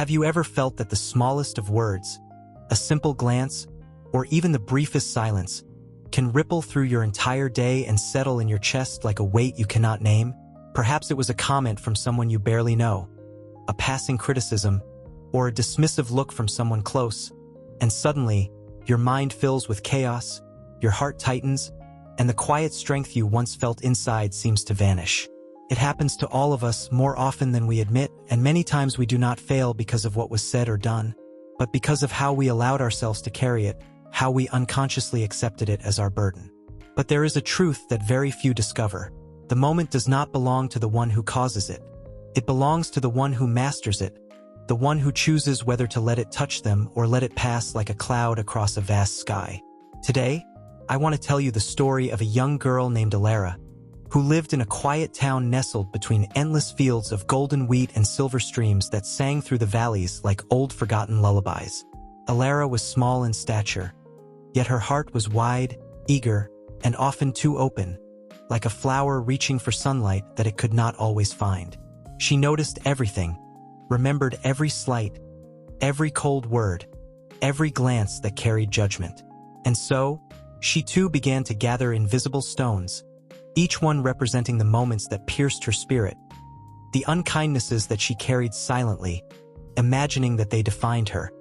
Have you ever felt that the smallest of words, a simple glance, or even the briefest silence, can ripple through your entire day and settle in your chest like a weight you cannot name? Perhaps it was a comment from someone you barely know, a passing criticism, or a dismissive look from someone close, and suddenly, your mind fills with chaos, your heart tightens, and the quiet strength you once felt inside seems to vanish. It happens to all of us more often than we admit, and many times we do not fail because of what was said or done, but because of how we allowed ourselves to carry it, how we unconsciously accepted it as our burden. But there is a truth that very few discover. The moment does not belong to the one who causes it. It belongs to the one who masters it, the one who chooses whether to let it touch them or let it pass like a cloud across a vast sky. Today, I want to tell you the story of a young girl named Alara, who lived in a quiet town nestled between endless fields of golden wheat and silver streams that sang through the valleys like old forgotten lullabies. Alara was small in stature, yet her heart was wide, eager, and often too open, like a flower reaching for sunlight that it could not always find. She noticed everything, remembered every slight, every cold word, every glance that carried judgment. And so, she too began to gather invisible stones, each one representing the moments that pierced her spirit, the unkindnesses that she carried silently, imagining that they defined her,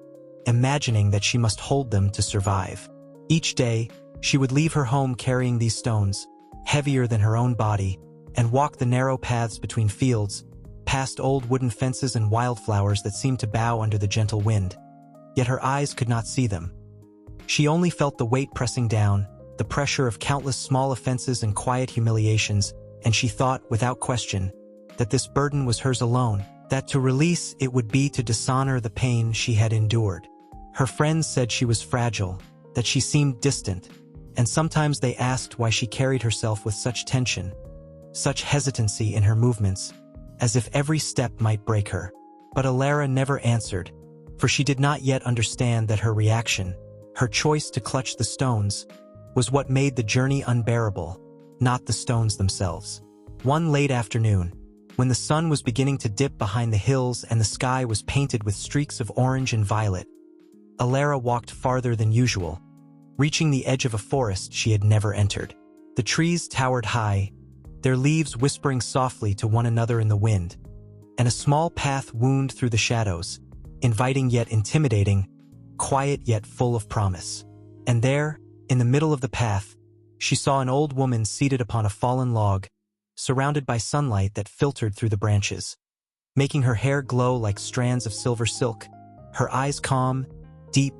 imagining that she must hold them to survive. Each day, she would leave her home carrying these stones, heavier than her own body, and walk the narrow paths between fields, past old wooden fences and wildflowers that seemed to bow under the gentle wind. Yet her eyes could not see them. She only felt the weight pressing down, the pressure of countless small offenses and quiet humiliations, and she thought, without question, that this burden was hers alone, that to release it would be to dishonor the pain she had endured. Her friends said she was fragile, that she seemed distant, and sometimes they asked why she carried herself with such tension, such hesitancy in her movements, as if every step might break her. But Alara never answered, for she did not yet understand that her reaction, her choice to clutch the stones, was what made the journey unbearable, not the stones themselves. One late afternoon, when the sun was beginning to dip behind the hills and the sky was painted with streaks of orange and violet, Alara walked farther than usual, reaching the edge of a forest she had never entered. The trees towered high, their leaves whispering softly to one another in the wind, and a small path wound through the shadows, inviting yet intimidating, quiet yet full of promise. And there, in the middle of the path, she saw an old woman seated upon a fallen log, surrounded by sunlight that filtered through the branches, making her hair glow like strands of silver silk, her eyes calm, deep,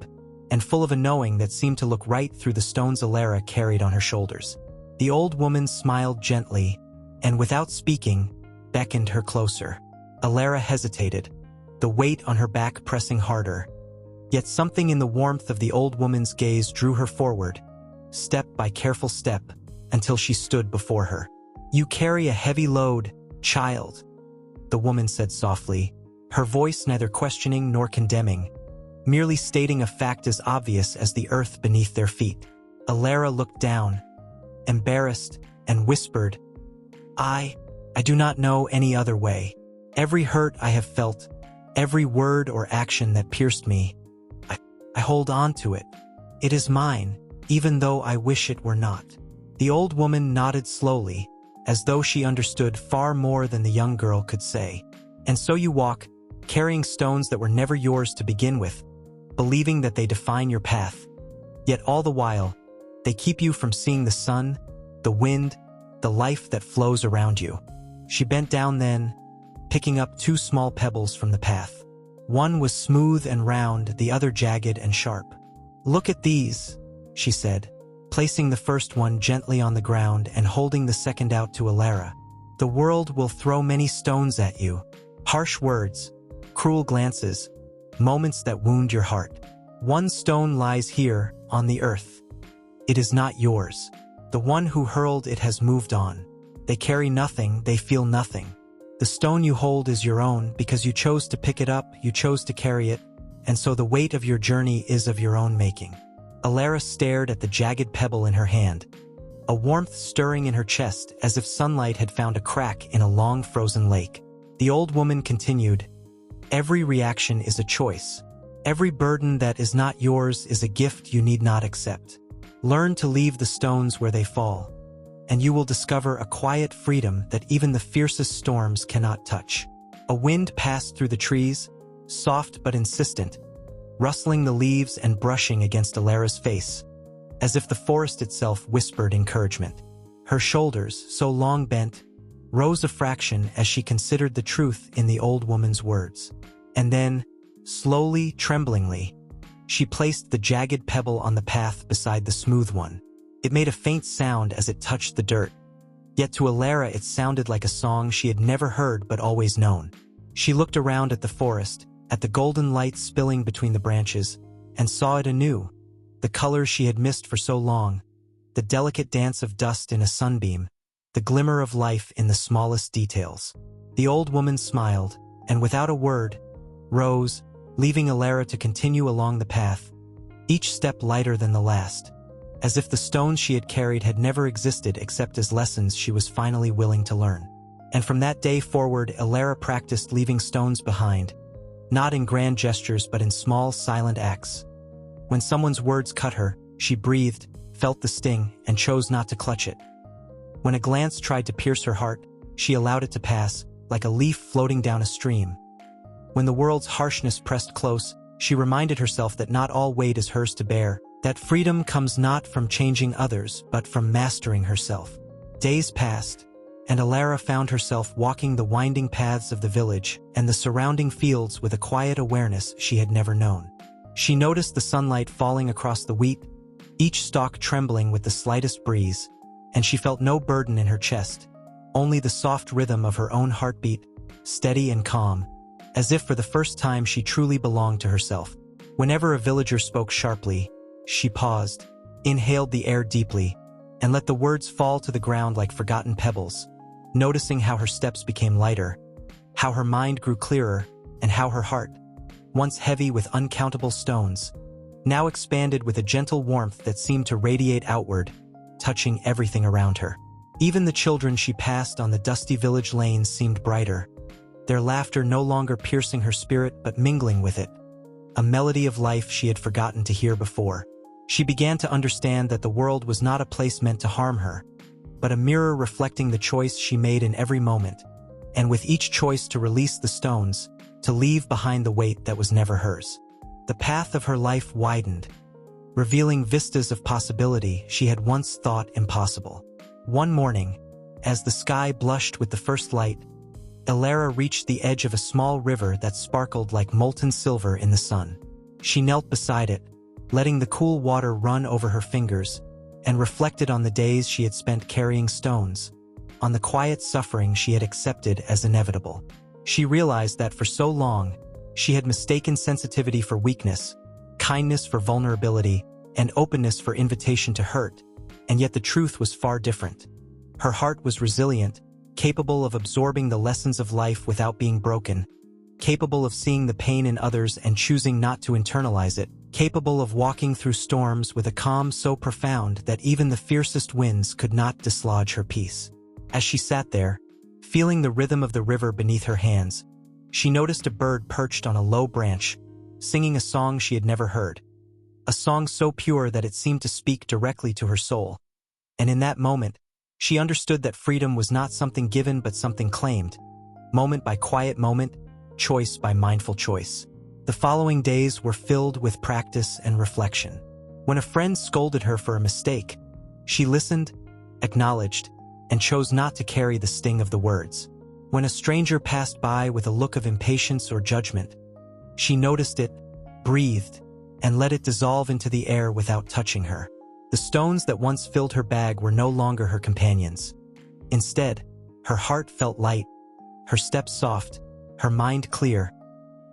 and full of a knowing that seemed to look right through the stones Alara carried on her shoulders. The old woman smiled gently, and without speaking, beckoned her closer. Alara hesitated, the weight on her back pressing harder. Yet something in the warmth of the old woman's gaze drew her forward, step by careful step, until she stood before her. "You carry a heavy load, child," the woman said softly, her voice neither questioning nor condemning, merely stating a fact as obvious as the earth beneath their feet. Alara looked down, embarrassed, and whispered, I do not know any other way. Every hurt I have felt, every word or action that pierced me, I hold on to it. It is mine, even though I wish it were not." The old woman nodded slowly, as though she understood far more than the young girl could say. "And so you walk, carrying stones that were never yours to begin with, believing that they define your path. Yet all the while, they keep you from seeing the sun, the wind, the life that flows around you." She bent down then, picking up 2 small pebbles from the path. One was smooth and round, the other jagged and sharp. "Look at these," she said, placing the first one gently on the ground and holding the second out to Alara. "The world will throw many stones at you. Harsh words, cruel glances, moments that wound your heart. One stone lies here, on the earth. It is not yours. The one who hurled it has moved on. They carry nothing, they feel nothing. The stone you hold is your own because you chose to pick it up, you chose to carry it, and so the weight of your journey is of your own making." Alara stared at the jagged pebble in her hand, a warmth stirring in her chest as if sunlight had found a crack in a long frozen lake. The old woman continued, Every reaction is a choice. Every burden that is not yours is a gift you need not accept. Learn to leave the stones where they fall, and you will discover a quiet freedom that even the fiercest storms cannot touch. A wind passed through the trees, soft but insistent, rustling the leaves and brushing against Alara's face, as if the forest itself whispered encouragement. Her shoulders, so long bent, rose a fraction as she considered the truth in the old woman's words. And then, slowly, tremblingly, she placed the jagged pebble on the path beside the smooth one. It made a faint sound as it touched the dirt, yet to Alara it sounded like a song she had never heard but always known. She looked around at the forest, at the golden light spilling between the branches, and saw it anew, the colors she had missed for so long, the delicate dance of dust in a sunbeam, the glimmer of life in the smallest details. The old woman smiled, and without a word, rose, leaving Alara to continue along the path, each step lighter than the last, as if the stones she had carried had never existed except as lessons she was finally willing to learn. And from that day forward, Alara practiced leaving stones behind, not in grand gestures but in small, silent acts. When someone's words cut her, she breathed, felt the sting, and chose not to clutch it. When a glance tried to pierce her heart, she allowed it to pass, like a leaf floating down a stream. When the world's harshness pressed close, she reminded herself that not all weight is hers to bear, that freedom comes not from changing others but from mastering herself. Days passed, and Alara found herself walking the winding paths of the village and the surrounding fields with a quiet awareness she had never known. She noticed the sunlight falling across the wheat, each stalk trembling with the slightest breeze, and she felt no burden in her chest, only the soft rhythm of her own heartbeat, steady and calm, as if for the first time she truly belonged to herself. Whenever a villager spoke sharply, she paused, inhaled the air deeply, and let the words fall to the ground like forgotten pebbles, noticing how her steps became lighter, how her mind grew clearer, and how her heart, once heavy with uncountable stones, now expanded with a gentle warmth that seemed to radiate outward, touching everything around her. Even the children she passed on the dusty village lanes seemed brighter, their laughter no longer piercing her spirit but mingling with it, a melody of life she had forgotten to hear before. She began to understand that the world was not a place meant to harm her, but a mirror reflecting the choice she made in every moment, and with each choice to release the stones, to leave behind the weight that was never hers. The path of her life widened, revealing vistas of possibility she had once thought impossible. One morning, as the sky blushed with the first light, Alara reached the edge of a small river that sparkled like molten silver in the sun. She knelt beside it, letting the cool water run over her fingers, and reflected on the days she had spent carrying stones, on the quiet suffering she had accepted as inevitable. She realized that for so long, she had mistaken sensitivity for weakness, kindness for vulnerability, and openness for invitation to hurt, and yet the truth was far different. Her heart was resilient, capable of absorbing the lessons of life without being broken, capable of seeing the pain in others and choosing not to internalize it, capable of walking through storms with a calm so profound that even the fiercest winds could not dislodge her peace. As she sat there, feeling the rhythm of the river beneath her hands, she noticed a bird perched on a low branch, singing a song she had never heard. A song so pure that it seemed to speak directly to her soul. And in that moment, she understood that freedom was not something given but something claimed, moment by quiet moment, choice by mindful choice. The following days were filled with practice and reflection. When a friend scolded her for a mistake, she listened, acknowledged, and chose not to carry the sting of the words. When a stranger passed by with a look of impatience or judgment, she noticed it, breathed, and let it dissolve into the air without touching her. The stones that once filled her bag were no longer her companions. Instead, her heart felt light, her steps soft, her mind clear,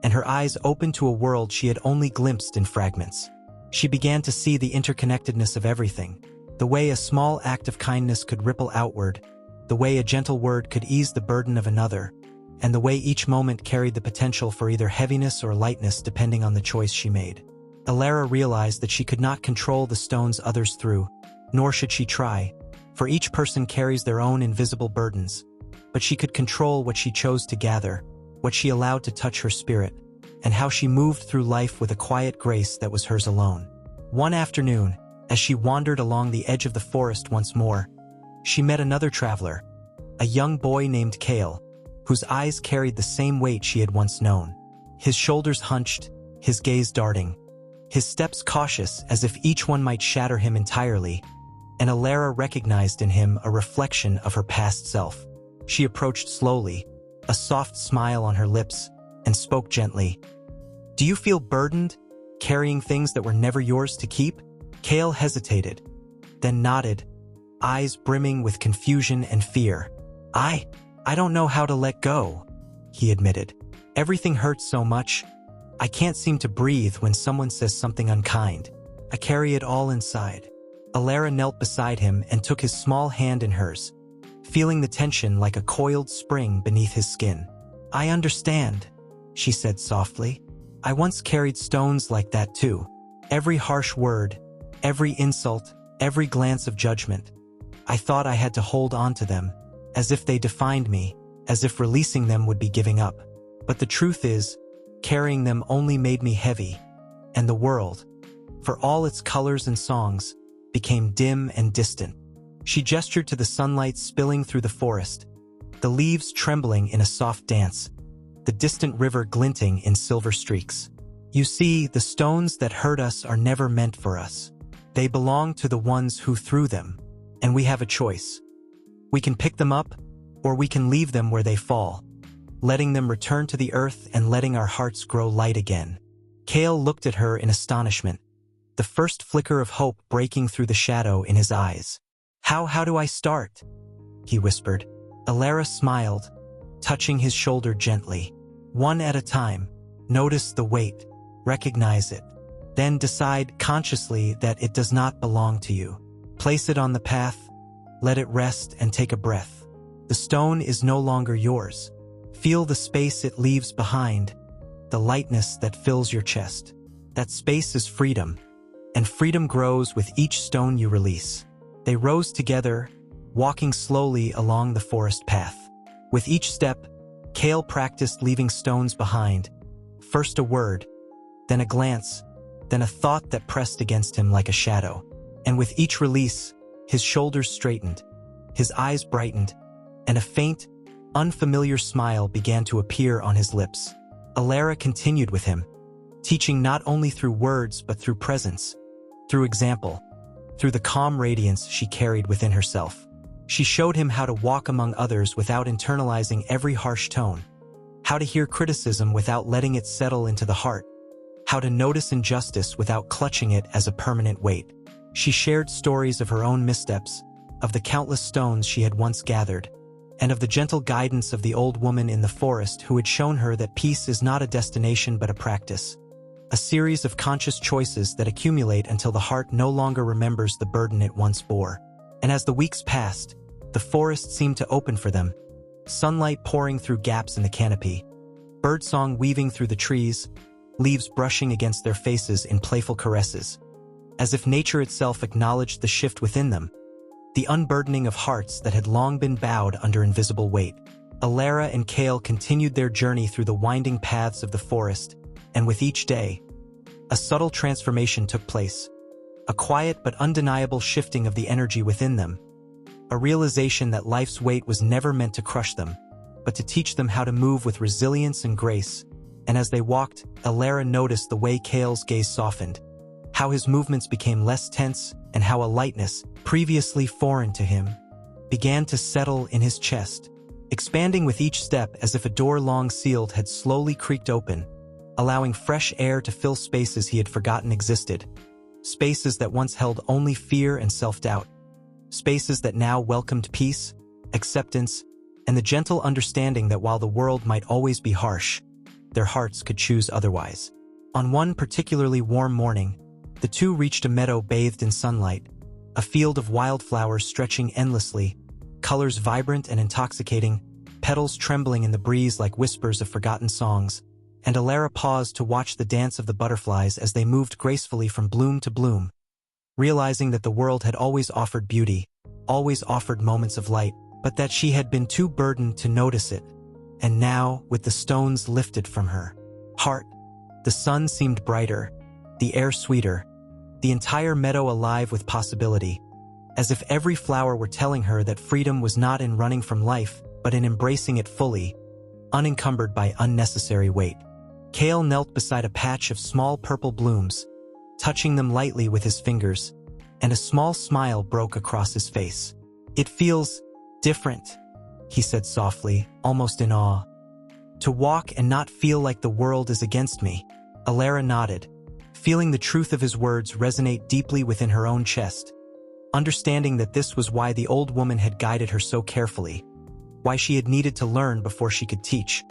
and her eyes open to a world she had only glimpsed in fragments. She began to see the interconnectedness of everything, the way a small act of kindness could ripple outward, the way a gentle word could ease the burden of another, and the way each moment carried the potential for either heaviness or lightness depending on the choice she made. Alara realized that she could not control the stones others threw, nor should she try, for each person carries their own invisible burdens, but she could control what she chose to gather, what she allowed to touch her spirit, and how she moved through life with a quiet grace that was hers alone. One afternoon, as she wandered along the edge of the forest once more, she met another traveler, a young boy named Kale, whose eyes carried the same weight she had once known. His shoulders hunched, his gaze darting, his steps cautious as if each one might shatter him entirely, and Alara recognized in him a reflection of her past self. She approached slowly, a soft smile on her lips, and spoke gently. "Do you feel burdened, carrying things that were never yours to keep?" Kale hesitated, then nodded, eyes brimming with confusion and fear. I don't know how to let go," he admitted. "Everything hurts so much. I can't seem to breathe when someone says something unkind. I carry it all inside." Alara knelt beside him and took his small hand in hers, feeling the tension like a coiled spring beneath his skin. "I understand," she said softly. "I once carried stones like that too. Every harsh word, every insult, every glance of judgment. I thought I had to hold on to them, as if they defined me, as if releasing them would be giving up. But the truth is, carrying them only made me heavy, and the world, for all its colors and songs, became dim and distant." She gestured to the sunlight spilling through the forest, the leaves trembling in a soft dance, the distant river glinting in silver streaks. "You see, the stones that hurt us are never meant for us. They belong to the ones who threw them, and we have a choice. We can pick them up, or we can leave them where they fall, letting them return to the earth and letting our hearts grow light again." Kale looked at her in astonishment, the first flicker of hope breaking through the shadow in his eyes. How do I start?" he whispered. Alara smiled, touching his shoulder gently. "One at a time. Notice the weight, recognize it. Then decide consciously that it does not belong to you. Place it on the path, let it rest and take a breath. The stone is no longer yours. Feel the space it leaves behind, the lightness that fills your chest. That space is freedom, and freedom grows with each stone you release." They rose together, walking slowly along the forest path. With each step, Kale practiced leaving stones behind, first a word, then a glance, then a thought that pressed against him like a shadow. And with each release, his shoulders straightened, his eyes brightened, and a faint, unfamiliar smile began to appear on his lips. Alara continued with him, teaching not only through words but through presence, through example, through the calm radiance she carried within herself. She showed him how to walk among others without internalizing every harsh tone, how to hear criticism without letting it settle into the heart, how to notice injustice without clutching it as a permanent weight. She shared stories of her own missteps, of the countless stones she had once gathered, and of the gentle guidance of the old woman in the forest who had shown her that peace is not a destination but a practice, a series of conscious choices that accumulate until the heart no longer remembers the burden it once bore. And as the weeks passed, the forest seemed to open for them, sunlight pouring through gaps in the canopy, birdsong weaving through the trees, leaves brushing against their faces in playful caresses, as if nature itself acknowledged the shift within them, the unburdening of hearts that had long been bowed under invisible weight. Alara and Kale continued their journey through the winding paths of the forest, and with each day, a subtle transformation took place, a quiet but undeniable shifting of the energy within them, a realization that life's weight was never meant to crush them, but to teach them how to move with resilience and grace. And as they walked, Alara noticed the way Kale's gaze softened, how his movements became less tense, and how a lightness, previously foreign to him, began to settle in his chest, expanding with each step as if a door long sealed had slowly creaked open, allowing fresh air to fill spaces he had forgotten existed, spaces that once held only fear and self-doubt, spaces that now welcomed peace, acceptance, and the gentle understanding that while the world might always be harsh, their hearts could choose otherwise. On one particularly warm morning, the two reached a meadow bathed in sunlight, a field of wildflowers stretching endlessly, colors vibrant and intoxicating, petals trembling in the breeze like whispers of forgotten songs, and Alara paused to watch the dance of the butterflies as they moved gracefully from bloom to bloom, realizing that the world had always offered beauty, always offered moments of light, but that she had been too burdened to notice it. And now, with the stones lifted from her heart, the sun seemed brighter, the air sweeter, the entire meadow alive with possibility, as if every flower were telling her that freedom was not in running from life, but in embracing it fully, unencumbered by unnecessary weight. Kale knelt beside a patch of small purple blooms, touching them lightly with his fingers, and a small smile broke across his face. "It feels different," he said softly, almost in awe. "To walk and not feel like the world is against me." Alara nodded, feeling the truth of his words resonate deeply within her own chest, understanding that this was why the old woman had guided her so carefully, why she had needed to learn before she could teach,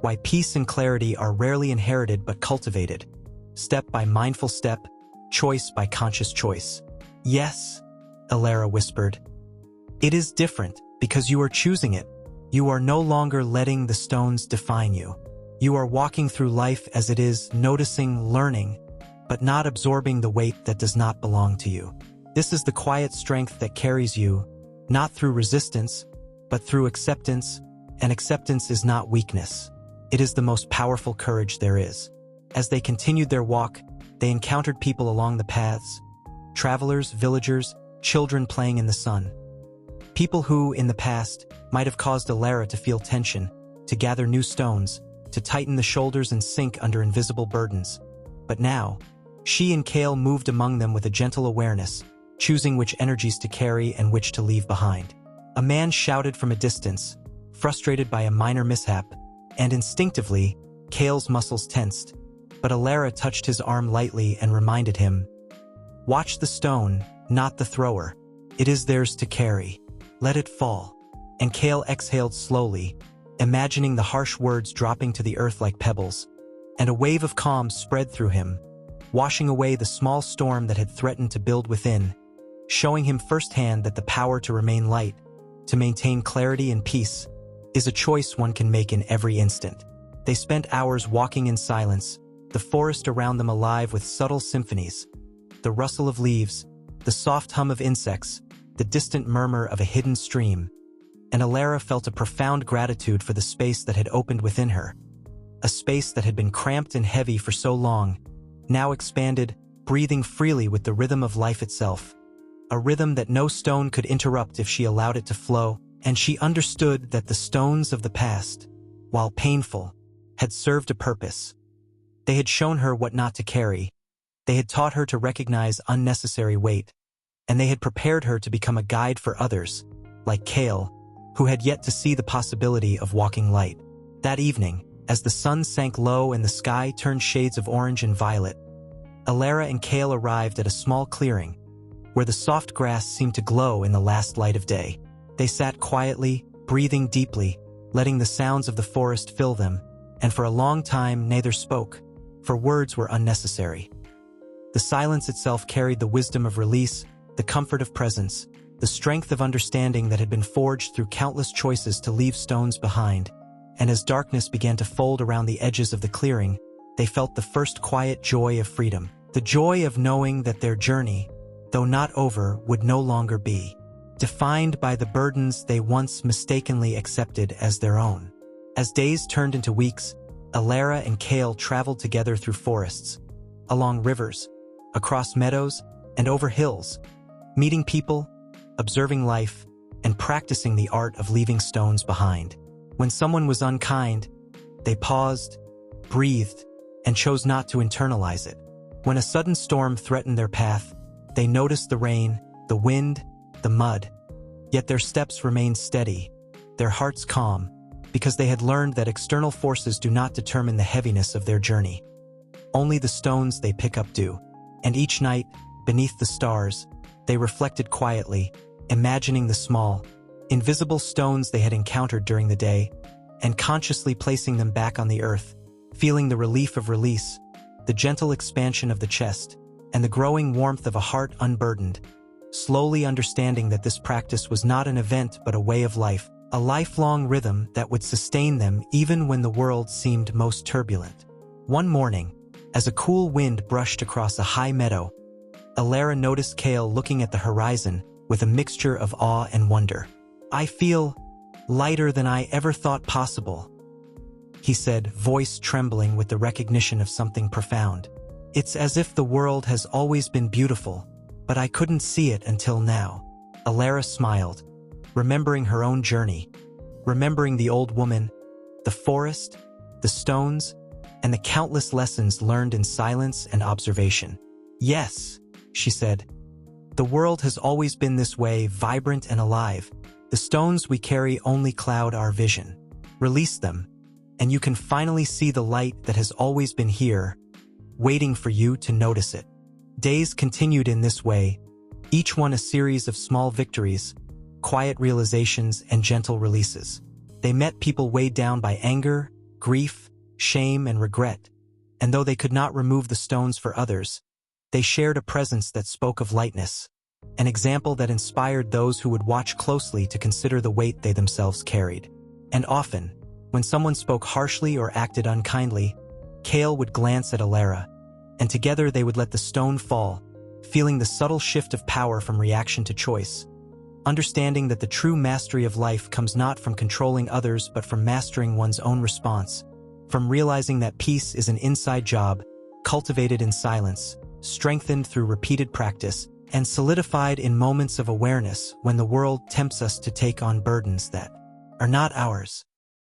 why peace and clarity are rarely inherited but cultivated, step by mindful step, choice by conscious choice. "Yes," Alara whispered. "It is different because you are choosing it. You are no longer letting the stones define you. You are walking through life as it is, noticing, learning, but not absorbing the weight that does not belong to you. This is the quiet strength that carries you, not through resistance, but through acceptance, and acceptance is not weakness. It is the most powerful courage there is." As they continued their walk, they encountered people along the paths, travelers, villagers, children playing in the sun. People who, in the past, might have caused Alara to feel tension, to gather new stones, to tighten the shoulders and sink under invisible burdens. But now, she and Kale moved among them with a gentle awareness, choosing which energies to carry and which to leave behind. A man shouted from a distance, frustrated by a minor mishap, and instinctively, Kale's muscles tensed. But Alara touched his arm lightly and reminded him, "Watch the stone, not the thrower. It is theirs to carry. Let it fall." And Kale exhaled slowly, imagining the harsh words dropping to the earth like pebbles, and a wave of calm spread through him, washing away the small storm that had threatened to build within, showing him firsthand that the power to remain light, to maintain clarity and peace, is a choice one can make in every instant. They spent hours walking in silence, the forest around them alive with subtle symphonies, the rustle of leaves, the soft hum of insects, the distant murmur of a hidden stream, and Alara felt a profound gratitude for the space that had opened within her. A space that had been cramped and heavy for so long, now expanded, breathing freely with the rhythm of life itself. A rhythm that no stone could interrupt if she allowed it to flow, and she understood that the stones of the past, while painful, had served a purpose. They had shown her what not to carry, they had taught her to recognize unnecessary weight, and they had prepared her to become a guide for others, like Kale, who had yet to see the possibility of walking light. That evening, as the sun sank low and the sky turned shades of orange and violet, Alara and Kale arrived at a small clearing, where the soft grass seemed to glow in the last light of day. They sat quietly, breathing deeply, letting the sounds of the forest fill them, and for a long time neither spoke, for words were unnecessary. The silence itself carried the wisdom of release, the comfort of presence, the strength of understanding that had been forged through countless choices to leave stones behind, and as darkness began to fold around the edges of the clearing, they felt the first quiet joy of freedom, the joy of knowing that their journey, though not over, would no longer be defined by the burdens they once mistakenly accepted as their own. As days turned into weeks, Alara and Kale traveled together through forests, along rivers, across meadows, and over hills, meeting people, observing life, and practicing the art of leaving stones behind. When someone was unkind, they paused, breathed, and chose not to internalize it. When a sudden storm threatened their path, they noticed the rain, the wind, the mud. Yet their steps remained steady, their hearts calm, because they had learned that external forces do not determine the heaviness of their journey. Only the stones they pick up do. And each night, beneath the stars, they reflected quietly, imagining the small, invisible stones they had encountered during the day, and consciously placing them back on the earth, feeling the relief of release, the gentle expansion of the chest, and the growing warmth of a heart unburdened, slowly understanding that this practice was not an event but a way of life, a lifelong rhythm that would sustain them even when the world seemed most turbulent. One morning, as a cool wind brushed across a high meadow, Alara noticed Kale looking at the horizon with a mixture of awe and wonder. "I feel lighter than I ever thought possible," he said, voice trembling with the recognition of something profound. It's as if the world has always been beautiful, but I couldn't see it until now. Alara smiled, remembering her own journey, remembering the old woman, the forest, the stones, and the countless lessons learned in silence and observation. Yes, she said, the world has always been this way, vibrant and alive. The stones we carry only cloud our vision. Release them, and you can finally see the light that has always been here, waiting for you to notice it. Days continued in this way, each one a series of small victories, quiet realizations, and gentle releases. They met people weighed down by anger, grief, shame, and regret, and though they could not remove the stones for others, they shared a presence that spoke of lightness, an example that inspired those who would watch closely to consider the weight they themselves carried. And often, when someone spoke harshly or acted unkindly, Kale would glance at Alara, and together they would let the stone fall, feeling the subtle shift of power from reaction to choice, understanding that the true mastery of life comes not from controlling others but from mastering one's own response, from realizing that peace is an inside job, cultivated in silence, strengthened through repeated practice, and solidified in moments of awareness when the world tempts us to take on burdens that are not ours.